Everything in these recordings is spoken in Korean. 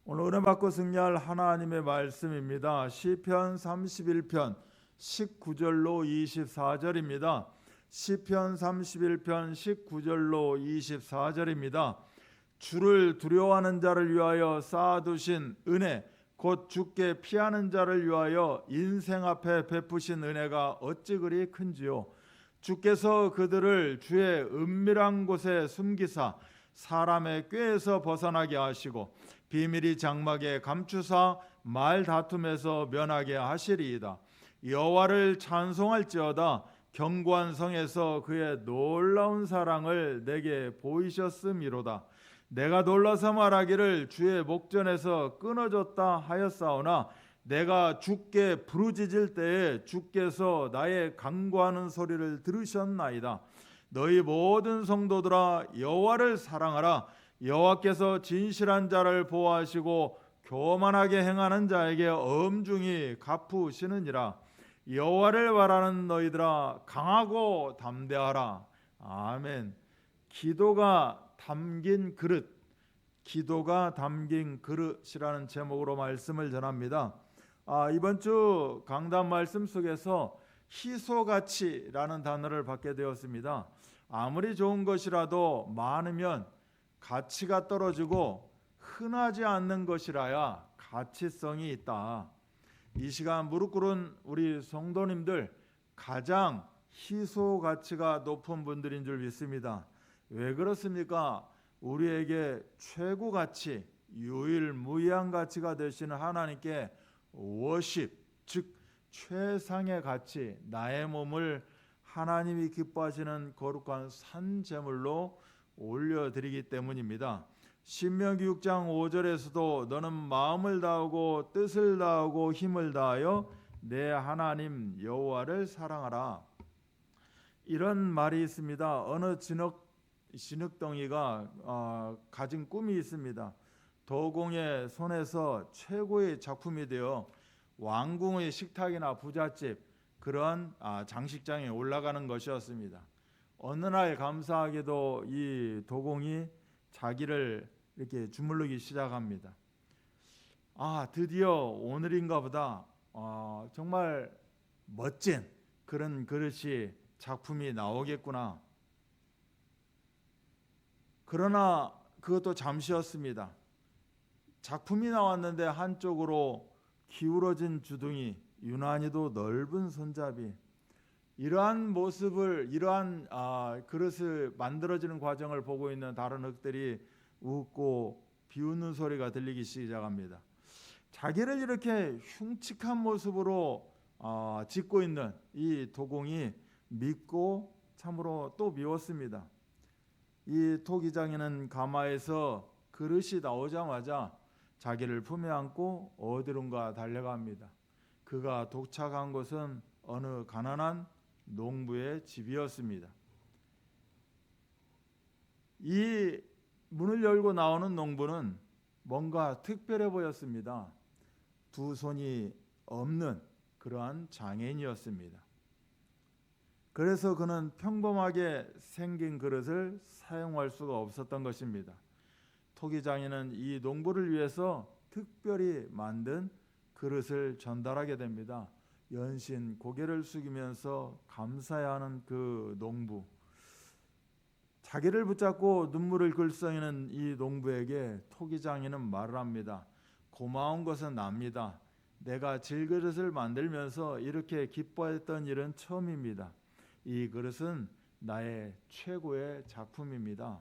오늘 은혜 받고 승리할 하나님의 말씀입니다. 시편 31편 19절로 24절입니다. 시편 31편 19절로 24절입니다. 주를 두려워하는 자를 위하여 쌓아두신 은혜, 곧 주께 피하는 자를 위하여 인생 앞에 베푸신 은혜가 어찌 그리 큰지요. 주께서 그들을 주의 은밀한 곳에 숨기사 사람의 꾀에서 벗어나게 하시고 비밀이 장막에 감추사 말다툼에서 면하게 하시리이다. 여호와를 찬송할지어다. 견고한 성에서 그의 놀라운 사랑을 내게 보이셨음이로다. 내가 놀라서 말하기를 주의 목전에서 끊어졌다 하였사오나 내가 주께 부르짖을 때에 주께서 나의 간구하는 소리를 들으셨나이다. 너희 모든 성도들아 여호와를 사랑하라. 여호와께서 진실한 자를 보호하시고 교만하게 행하는 자에게 엄중히 갚으시느니라. 여호와를 바라는 너희들아 강하고 담대하라. 아멘. 기도가 담긴 그릇, 기도가 담긴 그릇이라는 제목으로 말씀을 전합니다. 이번 주 강단 말씀 속에서 희소가치라는 단어를 받게 되었습니다. 아무리 좋은 것이라도 많으면 가치가 떨어지고 흔하지 않는 것이라야 가치성이 있다. 이 시간 무릎 꿇은 우리 성도님들 가장 희소 가치가 높은 분들인 줄 믿습니다. 왜 그렇습니까? 우리에게 최고 가치, 유일무이한 가치가 되시는 하나님께 워십, 즉 최상의 가치, 나의 몸을 하나님이 기뻐하시는 거룩한 산제물로 올려드리기 때문입니다. 신명기 6장 5절에서도 너는 마음을 다하고 뜻을 다하고 힘을 다하여 내 하나님 여호와를 사랑하라. 이런 말이 있습니다. 어느 진흙덩이가 가진 꿈이 있습니다. 도공의 손에서 최고의 작품이 되어 왕궁의 식탁이나 부잣집 그런 장식장에 올라가는 것이었습니다. 어느 날 감사하게도 이 도공이 자기를 이렇게 주물르기 시작합니다. 드디어 오늘인가 보다. 정말 멋진 그런 그릇이 작품이 나오겠구나. 그러나 그것도 잠시였습니다. 작품이 나왔는데 한쪽으로 기울어진 주둥이, 유난히도 넓은 손잡이, 이러한 모습을, 이러한 그릇을 만들어지는 과정을 보고 있는 다른 흙들이 웃고 비웃는 소리가 들리기 시작합니다. 자기를 이렇게 흉측한 모습으로 짓고 있는 이 도공이 믿고 참으로 또 미웠습니다. 이 토기장에는 가마에서 그릇이 나오자마자 자기를 품에 안고 어디론가 달려갑니다. 그가 도착한 곳은 어느 가난한 농부의 집이었습니다. 이 문을 열고 나오는 농부는 뭔가 특별해 보였습니다. 두 손이 없는 그러한 장애인이었습니다. 그래서 그는 평범하게 생긴 그릇을 사용할 수가 없었던 것입니다. 토기장인은 이 농부를 위해서 특별히 만든 그릇을 전달하게 됩니다. 연신 고개를 숙이면서 감사해야 하는 그 농부, 자기를 붙잡고 눈물을 글썽이는 이 농부에게 토기장인은 말을 합니다. 고마운 것은 납니다. 내가 질그릇을 만들면서 이렇게 기뻐했던 일은 처음입니다. 이 그릇은 나의 최고의 작품입니다.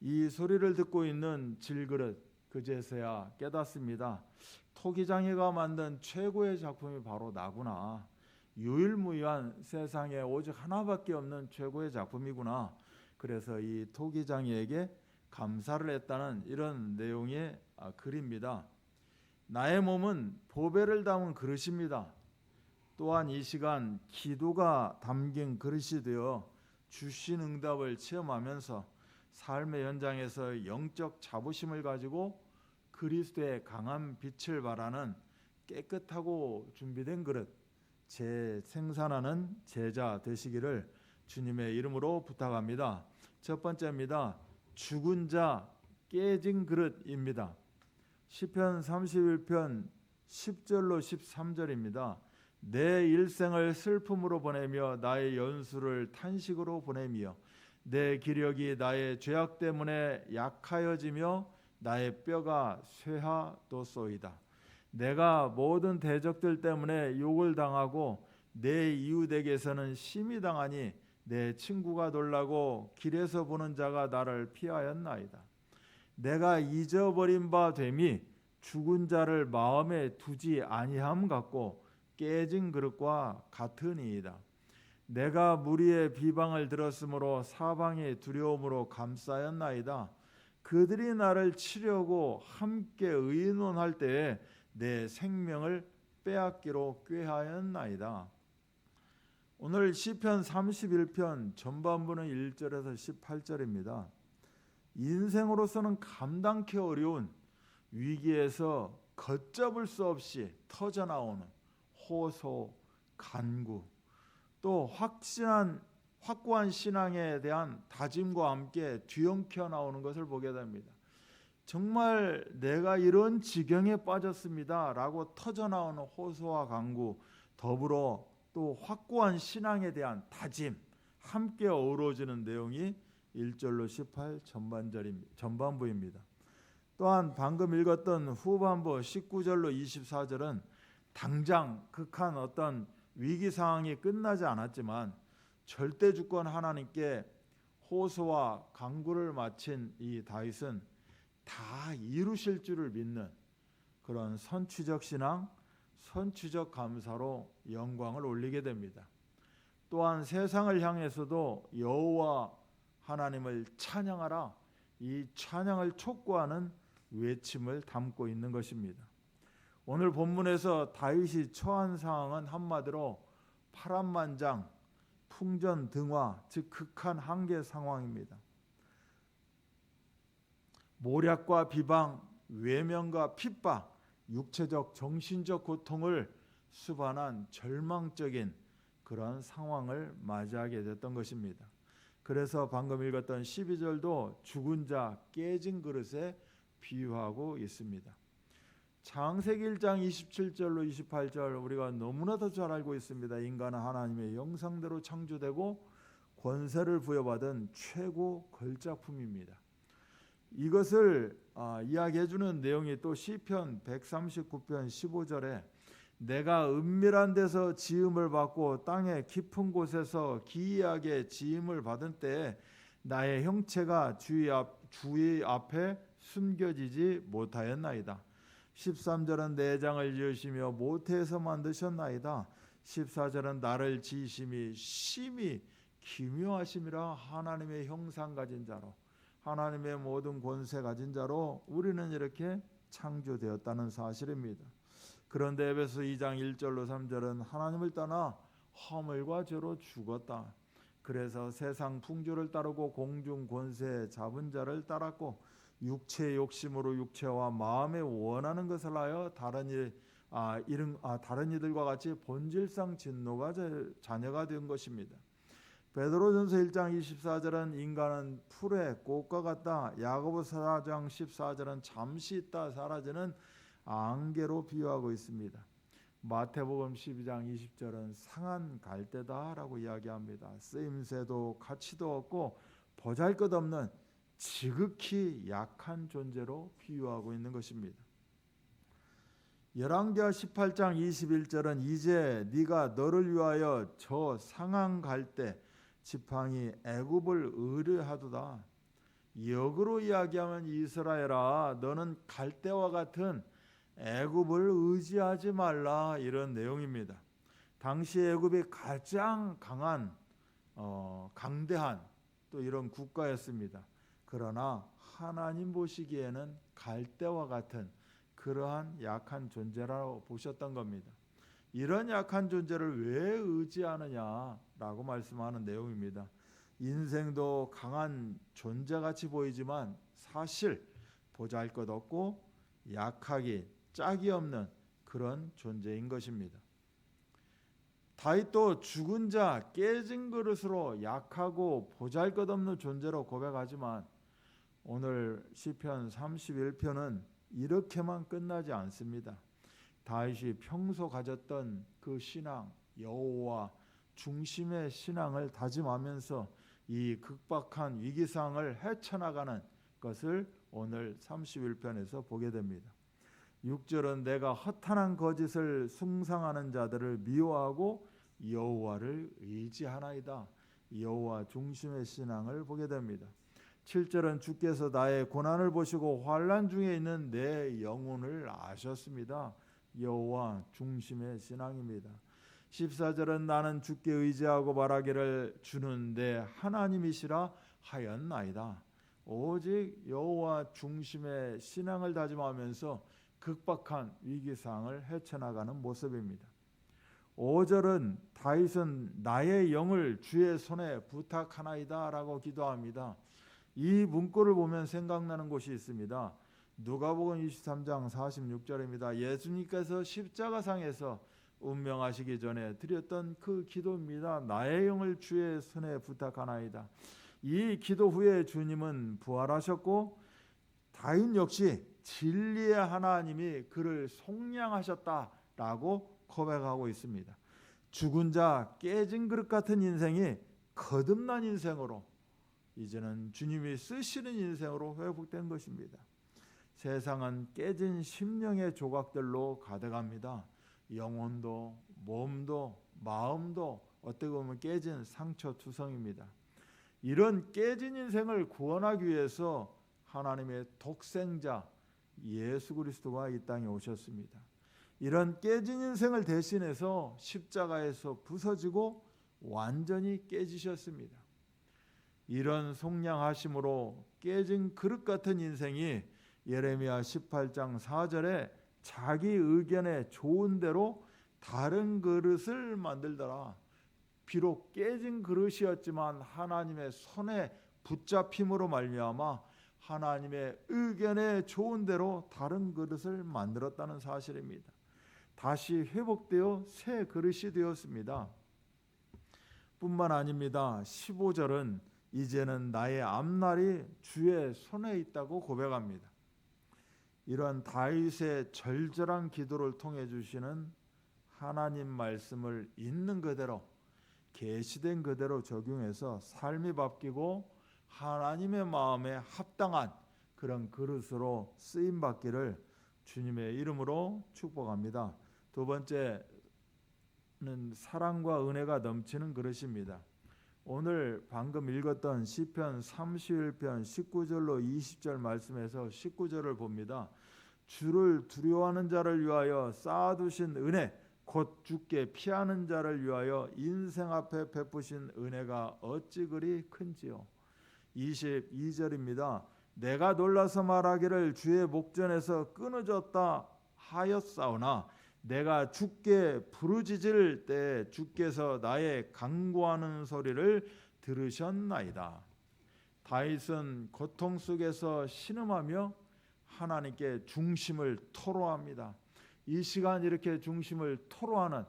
이 소리를 듣고 있는 질그릇 그제서야 깨닫습니다. 토기장이가 만든 최고의 작품이 바로 나구나. 유일무이한 세상에 오직 하나밖에 없는 최고의 작품이구나. 그래서 이 토기장이에게 감사를 했다는 이런 내용의 글입니다. 나의 몸은 보배를 담은 그릇입니다. 또한 이 시간 기도가 담긴 그릇이 되어 주신 응답을 체험하면서 삶의 현장에서 영적 자부심을 가지고 그리스도의 강한 빛을 발하는 깨끗하고 준비된 그릇, 재생산하는 제자 되시기를 주님의 이름으로 부탁합니다. 첫 번째입니다. 죽은 자 깨진 그릇입니다. 시편 31편 10절로 13절입니다. 내 일생을 슬픔으로 보내며 나의 연수를 탄식으로 보내며 내 기력이 나의 죄악 때문에 약하여지며 나의 뼈가 쇠하도소이다. 내가 모든 대적들 때문에 욕을 당하고 내 이웃에게서는 심히 당하니 내 친구가 놀라고 길에서 보는 자가 나를 피하였나이다. 내가 잊어버린 바 됨이 죽은 자를 마음에 두지 아니함 같고 깨진 그릇과 같으니이다. 내가 무리의 비방을 들었으므로 사방의 두려움으로 감싸였나이다. 그들이 나를 치려고 함께 의논할 때에 내 생명을 빼앗기로 꾀하였나이다. 오늘 시편 31편 전반부는 1절에서 18절입니다. 인생으로서는 감당케 어려운 위기에서 걷잡을 수 없이 터져나오는 호소, 간구, 또 확고한 신앙에 대한 다짐과 함께 뒤엉켜 나오는 것을 보게 됩니다. 정말 내가 이런 지경에 빠졌습니다 라고 터져나오는 호소와 간구, 더불어 또 확고한 신앙에 대한 다짐 함께 어우러지는 내용이 1절로 18 전반부입니다. 또한 방금 읽었던 후반부 19절로 24절은 당장 극한 어떤 위기 상황이 끝나지 않았지만 절대 주권 하나님께 호소와 간구를 마친 이 다윗은 다 이루실 줄을 믿는 그런 선취적 신앙, 선취적 감사로 영광을 올리게 됩니다. 또한 세상을 향해서도 여호와 하나님을 찬양하라, 이 찬양을 촉구하는 외침을 담고 있는 것입니다. 오늘 본문에서 다윗이 처한 상황은 한마디로 파란만장, 풍전등화, 즉 극한 한계 상황입니다. 모략과 비방, 외면과 핍박, 육체적, 정신적 고통을 수반한 절망적인 그런 상황을 맞이하게 됐던 것입니다. 그래서 방금 읽었던 12절도 죽은 자, 깨진 그릇에 비유하고 있습니다. 창세기 1장 27절로 28절 우리가 너무나도 잘 알고 있습니다. 인간은 하나님의 형상대로 창조되고 권세를 부여받은 최고 걸작품입니다. 이것을 이야기해주는 내용이 또 시편 139편 15절에 내가 은밀한 데서 지음을 받고 땅의 깊은 곳에서 기이하게 지음을 받은 때에 나의 형체가 주의 앞에 숨겨지지 못하였나이다. 13절은 내장을 지으시며 모태에서 만드셨나이다. 14절은 나를 지으심이 심히 기묘하심이라. 하나님의 형상 가진 자로, 하나님의 모든 권세 가진 자로 우리는 이렇게 창조되었다는 사실입니다. 그런데 에베소 2장 1절로 3절은 하나님을 떠나 허물과 죄로 죽었다. 그래서 세상 풍조를 따르고 공중 권세 잡은 자를 따랐고 육체의 욕심으로 육체와 마음에 원하는 것을 하여 다른 이들과 같이 본질상 진노가 자녀가 된 것입니다. 베드로전서 1장 24절은 인간은 풀의 꽃과 같다. 야고보서 4장 14절은 잠시 있다 사라지는 안개로 비유하고 있습니다. 마태복음 12장 20절은 상한 갈대다라고 이야기합니다. 쓰임새도 가치도 없고 보잘것없는 지극히 약한 존재로 비유하고 있는 것입니다. 열왕기하 18장 21절은 이제 네가 너를 위하여 저 상한 갈대 지팡이 애굽을 의뢰하도다. 역으로 이야기하면 이스라엘아 너는 갈대와 같은 애굽을 의지하지 말라, 이런 내용입니다. 당시 애굽이 가장 강한 강대한 또 이런 국가였습니다. 그러나 하나님 보시기에는 갈대와 같은 그러한 약한 존재라고 보셨던 겁니다. 이런 약한 존재를 왜 의지하느냐라고 말씀하는 내용입니다. 인생도 강한 존재같이 보이지만 사실 보잘것없고 약하기 짝이 없는 그런 존재인 것입니다. 다윗도 죽은 자, 깨진 그릇으로 약하고 보잘것없는 존재로 고백하지만 오늘 시편 31편은 이렇게만 끝나지 않습니다. 다윗이 평소 가졌던 그 신앙, 여호와 중심의 신앙을 다짐하면서 이 극박한 위기상을 헤쳐나가는 것을 오늘 31편에서 보게 됩니다. 6절은 내가 허탄한 거짓을 숭상하는 자들을 미워하고 여호와를 의지하나이다. 여호와 중심의 신앙을 보게 됩니다. 7절은 주께서 나의 고난을 보시고 환난 중에 있는 내 영혼을 아셨습니다. 여호와 중심의 신앙입니다. 14절은 나는 주께 의지하고 말하기를 주는 내 하나님이시라 하였나이다. 오직 여호와 중심의 신앙을 다짐하면서 극박한 위기상을 헤쳐나가는 모습입니다. 5절은 다윗은 나의 영을 주의 손에 부탁하나이다 라고 기도합니다. 이 문구를 보면 생각나는 곳이 있습니다. 누가복음 23장 46절입니다. 예수님께서 십자가상에서 운명하시기 전에 드렸던 그 기도입니다. 나의 영을 주의 손에 부탁하나이다. 이 기도 후에 주님은 부활하셨고 다윗 역시 진리의 하나님이 그를 속량하셨다라고 고백하고 있습니다. 죽은 자 깨진 그릇 같은 인생이 거듭난 인생으로 이제는 주님이 쓰시는 인생으로 회복된 것입니다. 세상은 깨진 심령의 조각들로 가득합니다. 영혼도 몸도 마음도 어떻게 보면 깨진 상처투성입니다. 이런 깨진 인생을 구원하기 위해서 하나님의 독생자 예수 그리스도가 이 땅에 오셨습니다. 이런 깨진 인생을 대신해서 십자가에서 부서지고 완전히 깨지셨습니다. 이런 속량하심으로 깨진 그릇 같은 인생이 예레미야 18장 4절에 자기 의견에 좋은 대로 다른 그릇을 만들더라. 비록 깨진 그릇이었지만 하나님의 손에 붙잡힘으로 말미암아 하나님의 의견에 좋은 대로 다른 그릇을 만들었다는 사실입니다. 다시 회복되어 새 그릇이 되었습니다. 뿐만 아닙니다. 15절은 이제는 나의 앞날이 주의 손에 있다고 고백합니다. 이런 다윗의 절절한 기도를 통해 주시는 하나님 말씀을 있는 그대로 계시된 그대로 적용해서 삶이 바뀌고 하나님의 마음에 합당한 그런 그릇으로 쓰임 받기를 주님의 이름으로 축복합니다. 두 번째는 사랑과 은혜가 넘치는 그릇입니다. 오늘 방금 읽었던 시편 31편 19절로 20절 말씀에서 19절을 봅니다. 주를 두려워하는 자를 위하여 쌓아두신 은혜 곧 주께 피하는 자를 위하여 인생 앞에 베푸신 은혜가 어찌 그리 큰지요. 22절입니다. 내가 놀라서 말하기를 주의 목전에서 끊어졌다 하였사오나 내가 주께 부르짖을 때 주께서 나의 간구하는 소리를 들으셨나이다. 다윗은 고통 속에서 신음하며 하나님께 중심을 토로합니다. 이 시간 이렇게 중심을 토로하는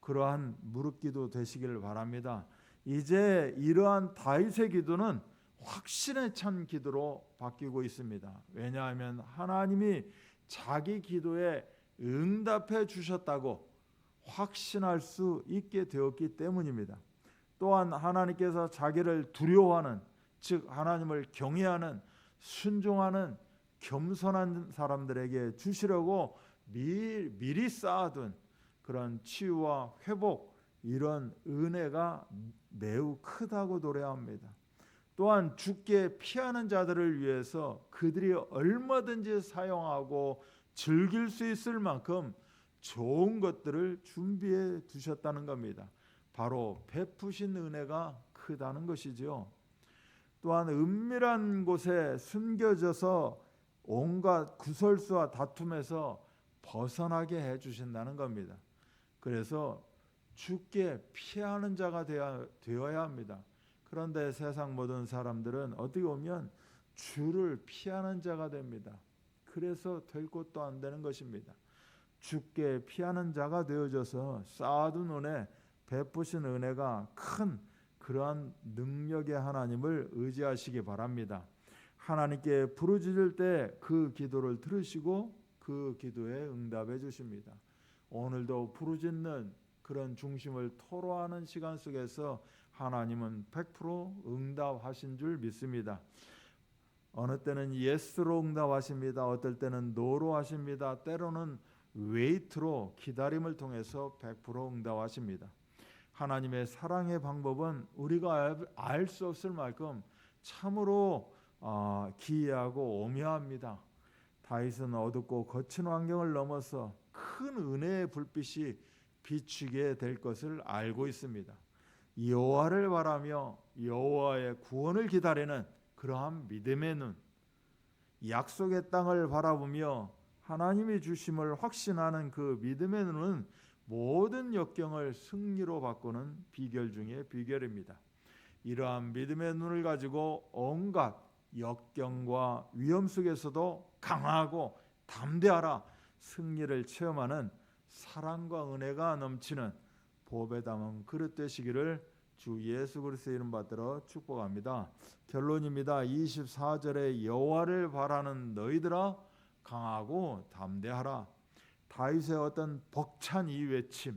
그러한 무릎기도 되시기를 바랍니다. 이제 이러한 다윗의 기도는 확신에 찬 기도로 바뀌고 있습니다. 왜냐하면 하나님이 자기 기도에 응답해 주셨다고 확신할 수 있게 되었기 때문입니다. 또한 하나님께서 자기를 두려워하는, 즉 하나님을 경외하는, 순종하는 겸손한 사람들에게 주시려고 미리 쌓아둔 그런 치유와 회복, 이런 은혜가 매우 크다고 노래합니다. 또한 주께 피하는 자들을 위해서 그들이 얼마든지 사용하고 즐길 수 있을 만큼 좋은 것들을 준비해 두셨다는 겁니다. 바로 베푸신 은혜가 크다는 것이지요. 또한 은밀한 곳에 숨겨져서 온갖 구설수와 다툼에서 벗어나게 해주신다는 겁니다. 그래서 주께 피하는 자가 되어야 합니다. 그런데 세상 모든 사람들은 어떻게 보면 주를 피하는 자가 됩니다. 그래서 될 것도 안 되는 것입니다. 주께 피하는 자가 되어져서 쌓아둔 은혜, 베푸신 은혜가 큰 그러한 능력의 하나님을 의지하시기 바랍니다. 하나님께 부르짖을 때 그 기도를 들으시고 그 기도에 응답해 주십니다. 오늘도 부르짖는 그런 중심을 토로하는 시간 속에서 하나님은 100% 응답하신 줄 믿습니다. 어느 때는 예스로 응답하십니다. 어떨 때는 노로 하십니다. 때로는 웨이트로 기다림을 통해서 100% 응답하십니다. 하나님의 사랑의 방법은 우리가 알 수 없을 만큼 참으로 기이하고 오묘합니다. 다윗은 어둡고 거친 환경을 넘어서 큰 은혜의 불빛이 비추게 될 것을 알고 있습니다. 여호와를 바라며 여호와의 구원을 기다리는 그러한 믿음의 눈, 약속의 땅을 바라보며 하나님이 주심을 확신하는 그 믿음의 눈은 모든 역경을 승리로 바꾸는 비결 중에 비결입니다. 이러한 믿음의 눈을 가지고 온갖 역경과 위험 속에서도 강하고 담대하라 승리를 체험하는 사랑과 은혜가 넘치는 복에 담은 그릇 되시기를 주 예수 그리스도의 이름 받들어 축복합니다. 결론입니다. 24절에 여호와를 바라는 너희들아 강하고 담대하라. 다윗의 어떤 벅찬 이 외침,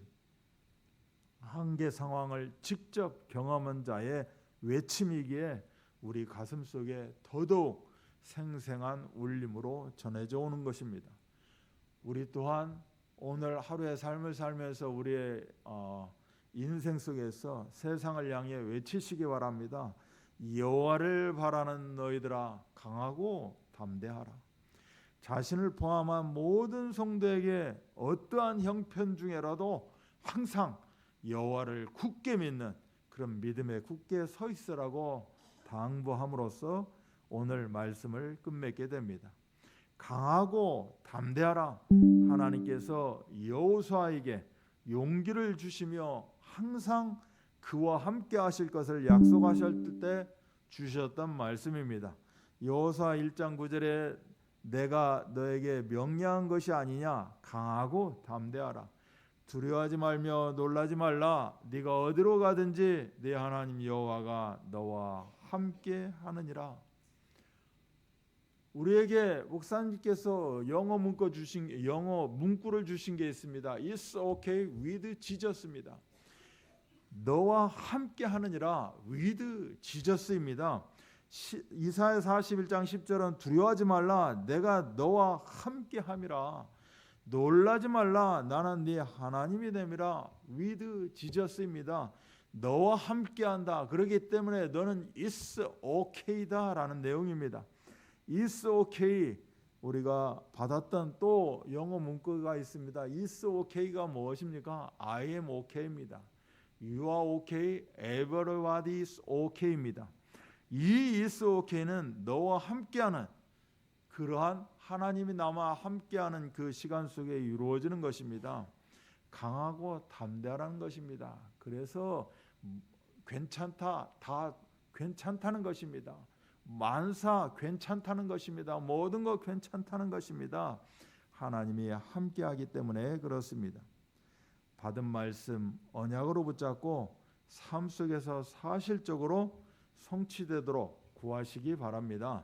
한계 상황을 직접 경험한 자의 외침이기에 우리 가슴 속에 더더욱 생생한 울림으로 전해져 오는 것입니다. 우리 또한 오늘 하루의 삶을 살면서 우리의 인생 속에서 세상을 향해 외치시기 바랍니다. 여호와를 바라는 너희들아 강하고 담대하라. 자신을 포함한 모든 성도에게 어떠한 형편 중에라도 항상 여호와를 굳게 믿는 그런 믿음에 굳게 서 있으라고 당부함으로써 오늘 말씀을 끝맺게 됩니다. 강하고 담대하라. 하나님께서 여호수아에게 용기를 주시며 항상 그와 함께 하실 것을 약속하실 때 주셨던 말씀입니다. 여호수아 1장 9절에 내가 너에게 명령한 것이 아니냐 강하고 담대하라. 두려워하지 말며 놀라지 말라. 네가 어디로 가든지 네 하나님 여호와가 너와 함께 하느니라. 우리에게 목사님께서 영어 문구를 주신 게 있습니다. It's okay with Jesus입니다. 너와 함께 하느니라 with Jesus입니다. 이사야 41장 10절은 두려워하지 말라 내가 너와 함께 함이라. 놀라지 말라 나는 네 하나님이 됨이라. with Jesus입니다. 너와 함께 한다. 그렇기 때문에 너는 it's okay다 라는 내용입니다. It's okay. 우리가 받았던 또 영어 문구가 있습니다. It's okay가 무엇입니까? I am okay입니다. You are okay. Everybody is okay입니다. 이 It's okay는 너와 함께하는 그러한 하나님이 나와 함께하는 그 시간 속에 이루어지는 것입니다. 강하고 담대하라는 것입니다. 그래서 괜찮다, 다 괜찮다는 것입니다. 만사 괜찮다는 것입니다. 모든 것 괜찮다는 것입니다. 하나님이 함께하기 때문에 그렇습니다. 받은 말씀 언약으로 붙잡고 삶 속에서 사실적으로 성취되도록 구하시기 바랍니다.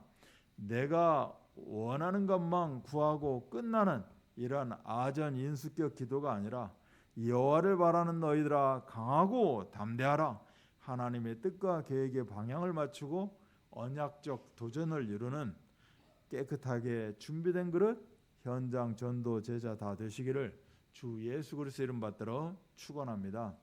내가 원하는 것만 구하고 끝나는 이러한 아전인수격 기도가 아니라 여호와를 바라는 너희들아 강하고 담대하라. 하나님의 뜻과 계획의 방향을 맞추고 언약적 도전을 이루는 깨끗하게 준비된 그릇 현장 전도 제자 다 되시기를 주 예수 그리스도 이름 받들어 축원합니다.